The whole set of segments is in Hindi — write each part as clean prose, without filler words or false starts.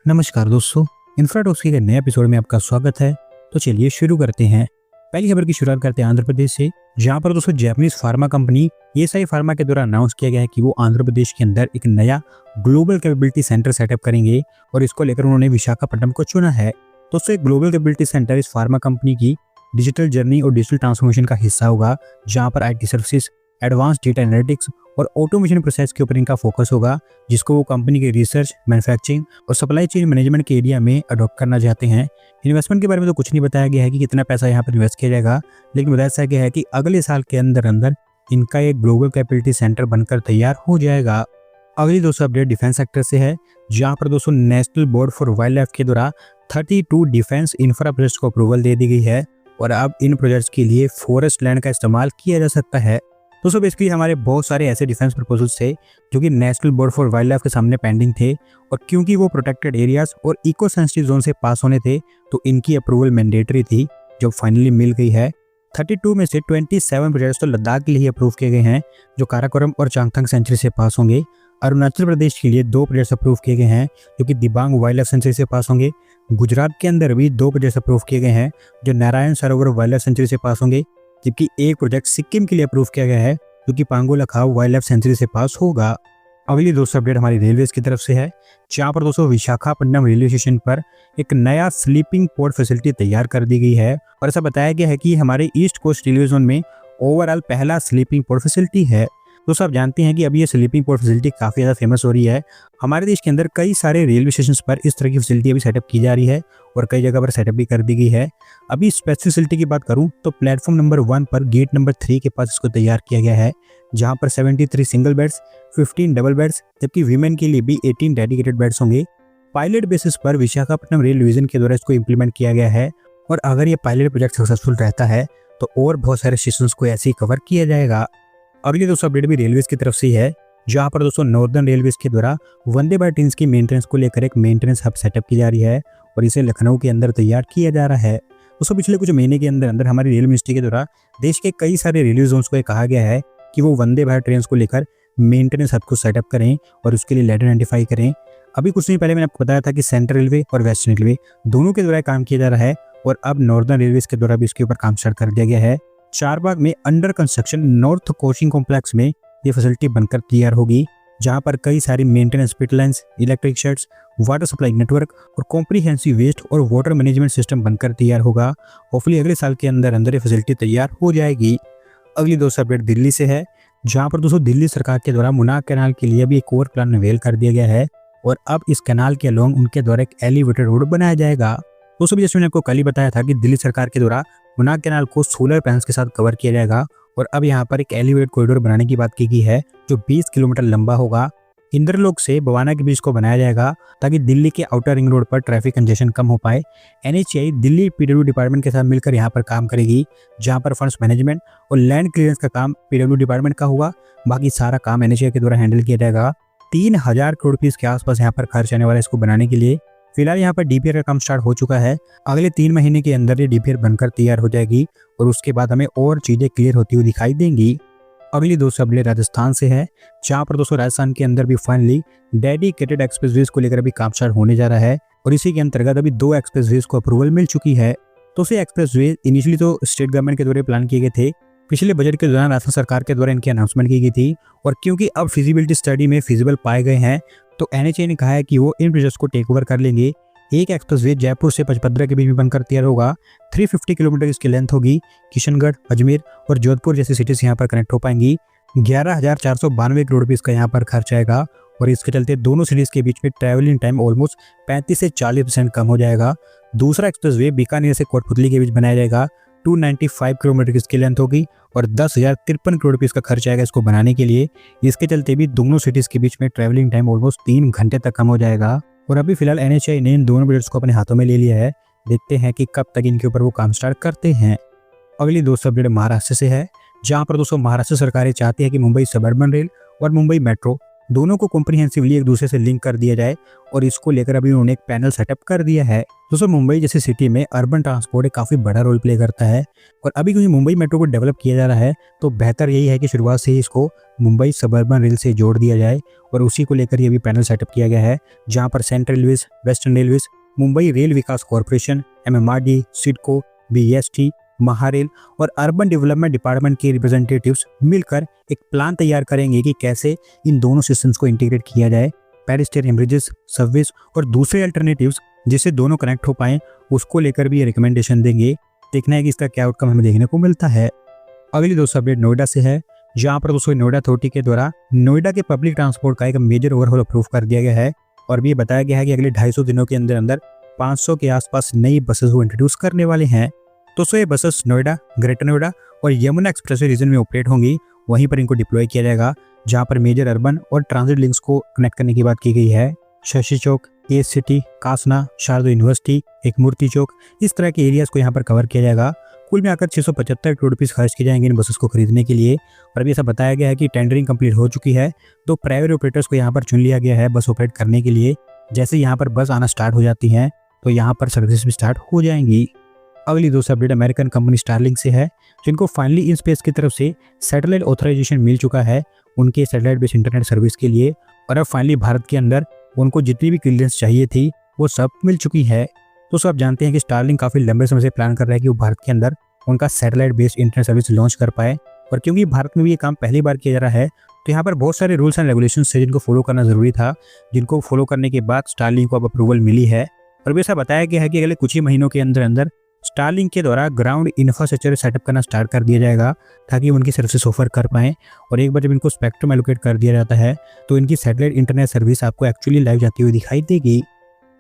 नमस्कार दोस्तों, इंफ्राटॉक्स के नए एपिसोड में आपका स्वागत है। तो चलिए शुरू करते हैं। पहली खबर की शुरुआत करते हैं आंध्र प्रदेश से, जहां पर दोस्तों Japanese pharma company acai pharma के द्वारा अनाउंस किया गया है कि वो आंध्र प्रदेश के अंदर एक नया ग्लोबल कैपेबिलिटी सेंटर सेटअप करेंगे और इसको लेकर उन्होंने विशाखापट्टनम को चुना है। दोस्तों, एक ग्लोबल कैपेबिलिटी सेंटर इस फार्मा कंपनी की डिजिटल जर्नी और डिजिटल ट्रांसफॉर्मेशन का हिस्सा होगा, जहां पर IT services, advance data analytics और ऑटोमेशन प्रोसेस के ऊपर इनका फोकस होगा, जिसको वो कंपनी के रिसर्च, मैन्युफैक्चरिंग और सप्लाई चेन मैनेजमेंट के एरिया में अडॉप्ट करना चाहते हैं। इन्वेस्टमेंट के बारे में तो कुछ नहीं बताया गया है कि कितना पैसा यहाँ पर इन्वेस्ट किया जाएगा, लेकिन बताया गया है कि अगले साल के अंदर अंदर इनका एक ग्लोबल कैपेबिलिटी सेंटर बनकर तैयार हो जाएगा। अगली दोस्तों अपडेट डिफेंस सेक्टर से है, जहाँ पर दोस्तों national board for wild life के द्वारा 32 डिफेंस इंफ्रा प्रोजेक्ट्स को अप्रूवल दे दी गई है और अब इन प्रोजेक्ट्स के लिए फॉरेस्ट लैंड का इस्तेमाल किया जा सकता है। दोस्तों बेसिकली हमारे बहुत सारे ऐसे डिफेंस प्रपोजल्स थे जो कि national board for wild life के सामने पेंडिंग थे, और क्योंकि वो प्रोटेक्टेड एरियाज और इको सेंसिटिव जोन से पास होने थे तो इनकी अप्रूवल मैंडेटरी थी, जो फाइनली मिल गई है। 32 में से 27 प्रोजेक्ट्स तो लद्दाख के लिए अप्रूव किए गए हैं, जो काराकोरम और चांगथंग सेंचुरी से पास होंगे। अरुणाचल प्रदेश के लिए 2 प्रोजेक्ट्स अप्रूव किए गए हैं, जो कि दिबांग वाइल्ड लाइफ सेंचुरी से पास होंगे। गुजरात के अंदर भी 2 प्रोजेक्ट्स अप्रूव किए गए हैं, जो Narayan Sarovar wild life sanctuary से पास होंगे, जबकि एक प्रोजेक्ट सिक्किम के लिए अप्रूव किया गया है, जो कि पांगो लखाव वाइल्ड लाइफ सेंचुरी से पास होगा। अगली दोस्तों अपडेट हमारी रेलवे की तरफ से है, जहाँ पर दोस्तों विशाखापट्टनम रेलवे स्टेशन पर एक नया स्लीपिंग पोर्ट फैसिलिटी तैयार कर दी गई है, और ऐसा बताया गया है कि हमारे ईस्ट कोस्ट रेलवे जोन में ओवरऑल पहला स्लीपिंग पोर्ट फैसिलिटी है। दोस्तों आप जानते हैं कि अभी ये स्लीपिंग पोर्ट फैसिलिटी काफ़ी ज़्यादा फेमस हो रही है। हमारे देश के अंदर कई सारे रेलवे स्टेशन पर इस तरह की फैसिलिटी अभी सेटअप की जा रही है और कई जगह पर सेटअप भी कर दी गई है। अभी स्पेसिफिक फैसिलिटी की बात करूं तो प्लेटफॉर्म नंबर 1 पर गेट नंबर 3 के पास इसको तैयार किया गया है, जहां पर 73 सिंगल बेड्स, 15 डबल बेड्स, जबकि वीमेन के लिए भी 18 डेडिकेटेड बेड्स होंगे। पायलट बेसिस पर विशाखापट्टनम रेल डिवीजन के द्वारा इसको इम्प्लीमेंट किया गया है, और अगर ये पायलट प्रोजेक्ट सक्सेसफुल रहता है तो और बहुत सारे स्टेशन को ऐसे ही कवर किया जाएगा। अगली दोस्तों अपडेट भी रेलवेज की तरफ से ही है, जहां पर दोस्तों नॉर्दर्न रेलवेज के द्वारा वंदे भारत ट्रेन की मेंटेनेंस को लेकर एक मेंटेनेंस हब सेटअप की जा रही है, और इसे लखनऊ के अंदर तैयार किया जा रहा है। दोस्तों पिछले कुछ महीने के अंदर अंदर हमारी रेल मिनिस्ट्री के द्वारा देश के कई सारे रेलवे जोन्स को कहा गया है कि वो वंदे भारत ट्रेन को लेकर मेंटेनेंस हब को सेटअप करें और उसके लिए लैंड आइडेंटिफाई करें। अभी कुछ दिन पहले मैंने आपको बताया था कि सेंट्रल रेलवे और वेस्टर्न रेलवे दोनों के द्वारा काम किया जा रहा है, और अब नॉर्दर्न रेलवेज के द्वारा भी इसके ऊपर काम स्टार्ट कर दिया गया है। चारबाग में under construction north coaching complex में ये फैसिलिटी बनकर तैयार होगी, जहां पर कई सारी maintenance pitlines, electric sheds, water supply network और कॉम्प्रिहेंसिव वेस्ट और वाटर मैनेजमेंट सिस्टम बनकर तैयार होगा। होपफुली अगले साल के अंदर अंदर ये फैसिलिटी तैयार हो जाएगी। अगली दोस्तों अपडेट दिल्ली से है, जहां पर दोस्तों दिल्ली सरकार के द्वारा मुनाक कैनाल के लिए भी एक और प्लान अवेल कर दिया गया है, और अब इस कैनाल के अलोंग उनके द्वारा एक एलिवेटेड रोड बनाया जाएगा। दोस्तों जैसे मैंने आपको कल ही बताया था कि दिल्ली सरकार के द्वारा मुनाक कैनाल को सोलर पैनल्स के साथ कवर किया जाएगा, और अब यहाँ पर एक एलिवेटेड कॉरिडोर बनाने की बात की गई है, जो 20 किलोमीटर लंबा होगा। इंद्रलोक से बवाना के बीच को बनाया जाएगा, ताकि दिल्ली के आउटर रिंग रोड पर ट्रैफिक कंजेशन कम हो पाए। NHAI दिल्ली PW डिपार्टमेंट के साथ मिलकर यहाँ पर काम करेगी, जहाँ पर फंड्स मैनेजमेंट और लैंड क्लियरेंस का काम PW डिपार्टमेंट का होगा, बाकी सारा काम NHAI के द्वारा हैंडल किया जाएगा। 3000 करोड़ रुपीस के आसपास यहाँ पर खर्च आने वाला है इसको बनाने के लिए। फिलहाल यहाँ पर DPR का काम स्टार्ट हो चुका है। अगले 3 महीने के अंदर ये DPR बनकर तैयार हो जाएगी, और उसके बाद हमें और चीजें क्लियर होती हुई दिखाई देंगी। अगली दोस्तों अपडेट राजस्थान से है, जहाँ पर दोस्तों राजस्थान के अंदर भी फाइनली डेडिकेटेड एक्सप्रेसवेज को लेकर अभी काम स्टार्ट होने जा रहा है, और इसी के अंतर्गत अभी 2 एक्सप्रेसवेज को अप्रूवल मिल चुकी है। तो ये एक्सप्रेसवे इनिशियली तो स्टेट गवर्नमेंट के द्वारा प्लान किए गए थे, पिछले बजट के दौरान राजस्थान सरकार के द्वारा इनकी अनाउंसमेंट की गई थी, और क्योंकि अब फिजिबिलिटी स्टडी में फिजिबल पाए गए हैं तो NHAI ने कहा है कि वो इन प्रोजेक्ट्स को टेक ओवर कर लेंगे। एक एक्सप्रेसवे जयपुर से पचपदरा के बीच में बनकर तैयार होगा। 350 किलोमीटर इसकी लेंथ होगी। किशनगढ़, अजमेर और जोधपुर जैसी सिटीज यहाँ पर कनेक्ट हो पाएंगी। 11,492 करोड़ रुपये इसका यहाँ पर खर्च आएगा, और इसके चलते दोनों सिटीज के बीच में ट्रैवलिंग टाइम ऑलमोस्ट 35 से 40% कम हो जाएगा। दूसरा एक्सप्रेसवे बीकानेर से कोटपुतली के बीच बनाया जाएगा। 295 किलोमीटर की इसकी लेंथ होगी, और 10,053 करोड़ रुपये इसका खर्च आएगा इसको बनाने के लिए। इसके चलते भी दोनों सिटीज के बीच में ट्रैवलिंग टाइम ऑलमोस्ट 3 घंटे तक कम हो जाएगा। और अभी फिलहाल NHAI ने इन दोनों प्रोजेक्ट्स को अपने हाथों में ले लिया है। देखते हैं कि कब तक इनके ऊपर वो काम स्टार्ट करते हैं। अगली दोस्तों अपडेट महाराष्ट्र से है, जहां पर दोस्तों महाराष्ट्र सरकारें चाहती है कि मुंबई सबअर्बन रेल और मुंबई मेट्रो दोनों को कॉम्प्रिहेंसिवली एक दूसरे से लिंक कर दिया जाए और इसको लेकर अभी उन्होंने एक पैनल सेटअप कर दिया है। दोस्तों मुंबई जैसी सिटी में अर्बन ट्रांसपोर्ट एक काफ़ी बड़ा रोल प्ले करता है और अभी क्योंकि मुंबई मेट्रो को डेवलप किया जा रहा है तो बेहतर यही है कि शुरुआत से ही इसको मुंबई सबअर्बन रेल से जोड़ दिया जाए और उसी को लेकर ही अभी पैनल सेटअप किया गया है, जहाँ पर central railways, western railways, Mumbai Rail Vikas Corporation, MMRD, CIDCO, BEST, Maharail और अर्बन डेवलपमेंट डिपार्टमेंट के रिप्रेजेंटेटिव्स मिलकर एक प्लान तैयार करेंगे कि कैसे इन दोनों सिस्टम्स को इंटीग्रेट किया जाए। पेडेस्ट्रियन ब्रिजेस, सबवेज और दूसरे अल्टरनेटिव्स जिससे दोनों कनेक्ट हो पाएं उसको लेकर भी ये रिकमेंडेशन देंगे। देखना है कि इसका क्या आउटकम हमें देखने को मिलता है। अगली दोस्तों अपडेट नोएडा से है, जहाँ पर दोस्तों नोएडा अथॉरिटी के द्वारा नोएडा के पब्लिक ट्रांसपोर्ट का एक मेजर ओवरहॉल अप्रूव कर दिया गया है और भी बताया गया है कि अगले 250 दिनों के अंदर अंदर 500 के आसपास नई बसेस को इंट्रोड्यूस करने वाले हैं। तो ये बसेस नोएडा, ग्रेटर नोएडा और यमुना एक्सप्रेसवे रीजन में ऑपरेट होंगी, वहीं पर इनको डिप्लॉय किया जाएगा, जहां पर मेजर अर्बन और ट्रांजिट लिंक्स को कनेक्ट करने की बात की गई है। Shashi Chowk, S city, Kasna, Sharda university, Ek Murti चौक, इस तरह के एरियाज को यहाँ पर कवर किया जाएगा। कुल मिलाकर 675 करोड़ रुपीस खर्च किए जाएंगे इन बसेस को खरीदने के लिए। और अभी ऐसा बताया गया है कि टेंडरिंग कंप्लीट हो चुकी है, तो प्राइवेट ऑपरेटर्स को यहाँ पर चुन लिया गया है बस ऑपरेट करने के लिए। जैसे यहाँ पर बस आना स्टार्ट हो जाती हैं तो यहाँ पर सर्विस भी स्टार्ट हो जाएंगी। अगली दोस्तों अपडेट अमेरिकन कंपनी स्टारलिंक से है, जिनको फाइनली इन स्पेस की तरफ से सैटेलाइट ऑथराइजेशन मिल चुका है उनके सैटेलाइट बेस्ड इंटरनेट सर्विस के लिए। और अब फाइनली भारत के अंदर उनको जितनी भी क्लियरेंस चाहिए थी वो सब मिल चुकी है। तो आप जानते हैं कि स्टारलिंक काफ़ी लंबे समय से प्लान कर रहा है कि वो भारत के अंदर उनका satellite based internet service launch कर पाए। और क्योंकि भारत में भी ये काम पहली बार किया जा रहा है तो यहाँ पर बहुत सारे रूल्स एंड रेगुलेशंस थे जिनको फॉलो करना जरूरी था, जिनको फॉलो करने के बाद स्टारलिंक को अब अप्रूवल मिली है। और भी ऐसा बताया गया है कि अगले कुछ ही महीनों के अंदर अंदर स्टारलिंक के द्वारा ग्राउंड इंफ्रास्ट्रक्चर सेटअप करना स्टार्ट कर दिया जाएगा ताकि उनकी सर्विसेज ऑफर कर पाएँ। और एक बार जब इनको स्पेक्ट्रम एलोकेट कर दिया जाता है तो इनकी सैटेलाइट इंटरनेट सर्विस आपको एक्चुअली लाइव जाती हुई दिखाई देगी।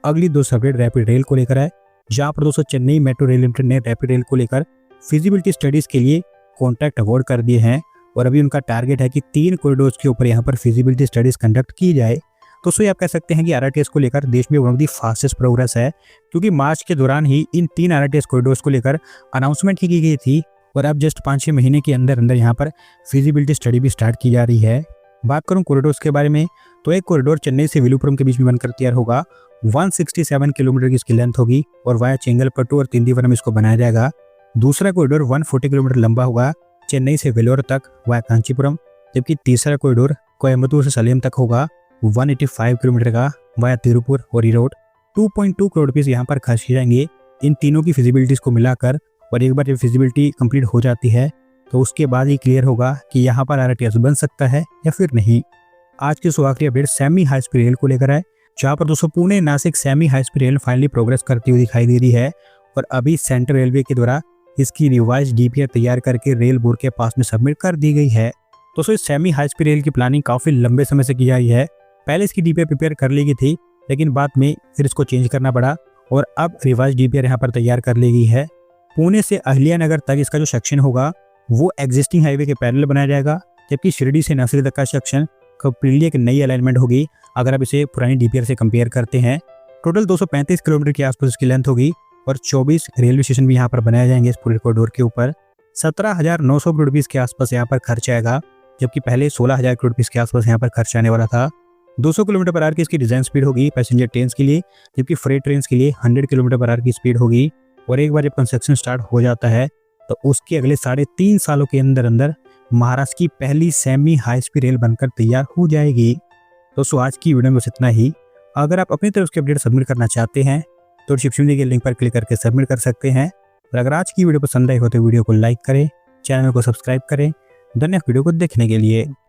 अगली दोस्तों अपडेट रैपिड रेल को लेकर है, जहाँ पर दोस्तों चेन्नई मेट्रो रेल लिमिटेड ने रैपिड रेल को लेकर फिजिबिलिटी स्टडीज के लिए कॉन्ट्रैक्ट अवार्ड कर दिए हैं। और अभी उनका टारगेट है कि 3 कॉरिडोर्स के ऊपर यहाँ पर फिजिबिलिटी स्टडीज कंडक्ट की जाए। तो सो आप कह सकते हैं कि RRTS को लेकर देश में one of the fastest progress है, क्योंकि मार्च के दौरान ही इन 3 RRTS कॉरिडोर्स को लेकर अनाउंसमेंट की गई थी और अब जस्ट 5-6 महीने के अंदर अंदर यहाँ पर फिजिबिलिटी स्टडी भी स्टार्ट की जा रही है। बात करूँ कॉरिडोर्स के बारे में तो एक कॉरिडोर चेन्नई से विलुपुरम के बीच में बनकर तैयार होगा, 167 किलोमीटर की इसकी लेंथ होगी और वाया चेंगलपट्टू और तिंदीवरम इसको बनाया जाएगा। दूसरा कॉरिडोर 140 किलोमीटर लंबा होगा चेन्नई से वेलोर तक वाया कांचीपुरम, जबकि तीसरा कॉरिडोर कोयम्बतूर से सलेम तक होगा 185 किलोमीटर का वाया तिरुपुर और ईरोड। 2.2 करोड़ रुपीस यहाँ पर खर्च किए जाएंगे इन तीनों की फिजिबिलिटीज को मिलाकर। और एक बार जब फिजिबिलिटी कंप्लीट हो जाती है तो उसके बाद ही क्लियर होगा कि यहाँ पर RRTS बन सकता है या फिर नहीं। आज की आखिरी update semi high speed rail को लेकर है, जहाँ पर दोस्तों Pune Nashik semi high speed rail finally progress करती हुई दिखाई दे रही है और अभी सेंट्रल रेलवे के द्वारा इसकी रिवाइज DPR तैयार करके रेल बोर्ड के पास में सबमिट कर दी गई है। दोस्तों इस सेमी हाई स्पीड रेल की प्लानिंग काफ़ी लंबे समय से की जा रही है। पहले इसकी DPR प्रिपेयर कर ली गई थी, लेकिन बाद में फिर इसको चेंज करना पड़ा और अब रिवाइज DPR यहाँ पर तैयार कर ली गई है। पुणे से अहिल्यानगर तक इसका जो सेक्शन होगा वो एग्जिस्टिंग हाईवे के पैरेलल बनाया जाएगा, जबकि शिरडी से नर्सरी तक का सेक्शन कंप्लीटली एक नई अलाइनमेंट होगी अगर आप इसे पुरानी DPR से कंपेयर करते हैं। टोटल 235 किलोमीटर के आसपास इसकी लेंथ होगी और 24 रेलवे स्टेशन भी यहाँ पर बनाए जाएंगे इस पूरे कॉरिडोर के ऊपर। 17,900 करोड़ रुपीस के आसपास यहाँ पर खर्च आएगा, जबकि पहले 16,000 करोड़ रुपीस के आसपास यहाँ पर खर्च आने वाला था। 200 किलोमीटर पर आवर की इसकी डिजाइन स्पीड होगी पैसेंजर ट्रेन के लिए, जबकि फ्रेट ट्रेन के लिए 100 किलोमीटर पर आवर की स्पीड होगी। और एक बार जब कंस्ट्रक्शन स्टार्ट हो जाता है तो उसके अगले 3.5 सालों के अंदर अंदर महाराष्ट्र की पहली सेमी हाई स्पीड रेल बनकर तैयार हो जाएगी। दोस्तों आज की वीडियो में बस इतना ही। अगर आप अपनी तरफ के अपडेट सबमिट करना चाहते हैं तो डिस्क्रिप्शन के लिंक पर क्लिक करके सबमिट कर सकते हैं। और अगर आज की वीडियो पसंद आई हो तो वीडियो को लाइक करें, चैनल को सब्सक्राइब करें। धन्यवाद वीडियो को देखने के लिए।